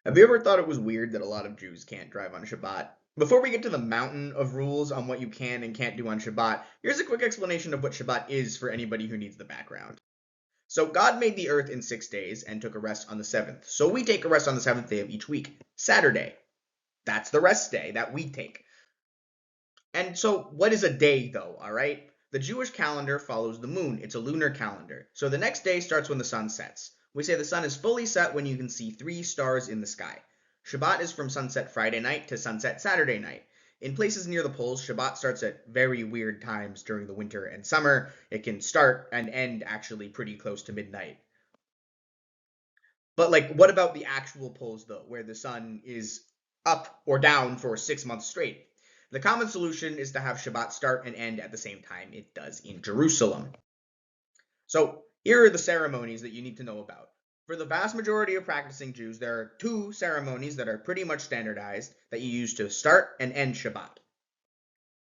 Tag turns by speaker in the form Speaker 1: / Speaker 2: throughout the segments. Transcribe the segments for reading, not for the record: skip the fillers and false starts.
Speaker 1: Have you ever thought it was weird that a lot of Jews can't drive on Shabbat? Before we get to the mountain of rules on what you can and can't do on Shabbat, here's a quick explanation of what Shabbat is for anybody who needs the background. So, God made the earth in 6 days and took a rest on the seventh. So, we take a rest on the seventh day of each week, Saturday. That's the rest day that we take. And so, what is a day, though? All right? The Jewish calendar follows the moon. It's a lunar calendar. So, the next day starts when the sun sets. We say the sun is fully set when you can see 3 stars in the sky. Shabbat is from sunset Friday night to sunset Saturday night. In places near the poles, Shabbat starts at very weird times during the winter and summer. It can start and end actually pretty close to midnight. But, like, what about the actual poles, though, where the sun is up or down for 6 months straight? The common solution is to have Shabbat start and end at the same time it does in Jerusalem. So here are the ceremonies that you need to know about. For the vast majority of practicing Jews, there are 2 ceremonies that are pretty much standardized that you use to start and end Shabbat.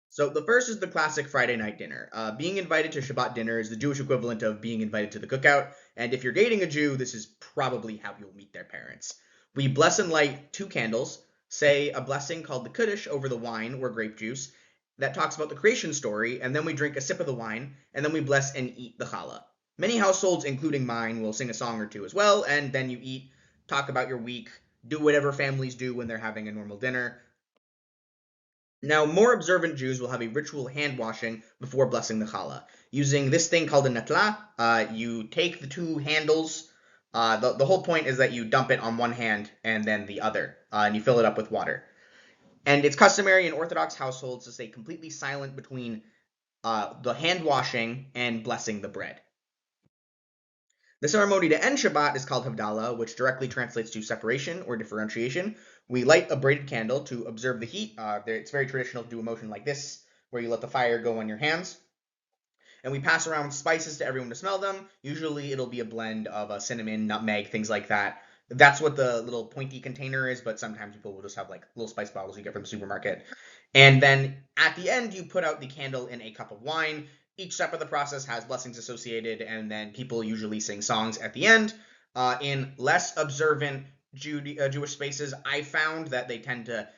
Speaker 1: So the first is the classic Friday night dinner. Being invited to Shabbat dinner is the Jewish equivalent of being invited to the cookout, and if you're dating a Jew, this is probably how you'll meet their parents. We bless and light 2 candles, say a blessing called the Kiddush over the wine or grape juice that talks about the creation story, and then we drink a sip of the wine, and then we bless and eat the challah. Many households, including mine, will sing a song or two as well, and then you eat, talk about your week, do whatever families do when they're having a normal dinner. Now, more observant Jews will have a ritual hand washing before blessing the challah. Using this thing called a natla, you take the 2 handles. The whole point is that you dump it on one hand and then the other, and you fill it up with water. And it's customary in Orthodox households to stay completely silent between the hand washing and blessing the bread. The ceremony to end Shabbat is called Havdalah, which directly translates to separation or differentiation. We light a braided candle to observe the heat. It's very traditional to do a motion like this, where you let the fire go on your hands. And we pass around spices to everyone to smell them. Usually it'll be a blend of cinnamon, nutmeg, things like that. That's what the little pointy container is, but sometimes people will just have like little spice bottles you get from the supermarket. And then at the end, you put out the candle in a cup of wine. Each step of the process has blessings associated, and then people usually sing songs at the end. In less observant Jewish spaces, I found that they tend to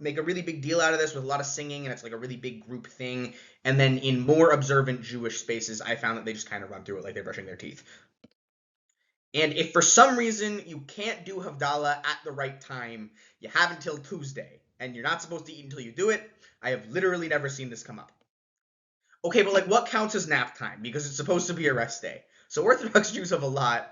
Speaker 1: make a really big deal out of this with a lot of singing, and it's like a really big group thing. And then in more observant Jewish spaces, I found that they just kind of run through it like they're brushing their teeth. And if for some reason you can't do Havdalah at the right time, you have until Tuesday, and you're not supposed to eat until you do it. I have literally never seen this come up. Okay, but like what counts as nap time? Because it's supposed to be a rest day. So Orthodox Jews have a lot,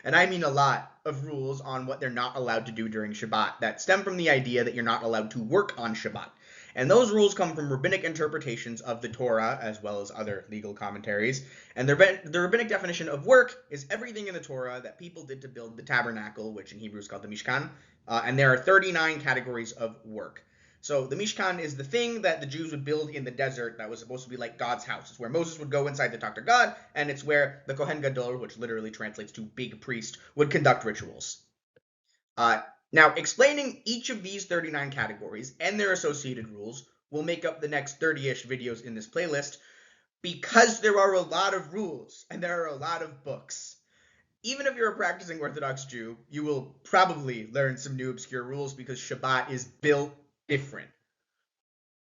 Speaker 1: and I mean a lot, of rules on what they're not allowed to do during Shabbat that stem from the idea that you're not allowed to work on Shabbat. And those rules come from rabbinic interpretations of the Torah as well as other legal commentaries. And the rabbinic definition of work is everything in the Torah that people did to build the tabernacle, which in Hebrew is called the Mishkan. And there are 39 categories of work. So the Mishkan is the thing that the Jews would build in the desert that was supposed to be like God's house. It's where Moses would go inside to talk to God, and it's where the Kohen Gadol, which literally translates to big priest, would conduct rituals. Uh, Now, explaining each of these 39 categories and their associated rules will make up the next 30-ish videos in this playlist because there are a lot of rules and there are a lot of books. Even if you're a practicing Orthodox Jew, you will probably learn some new obscure rules because Shabbat is built different.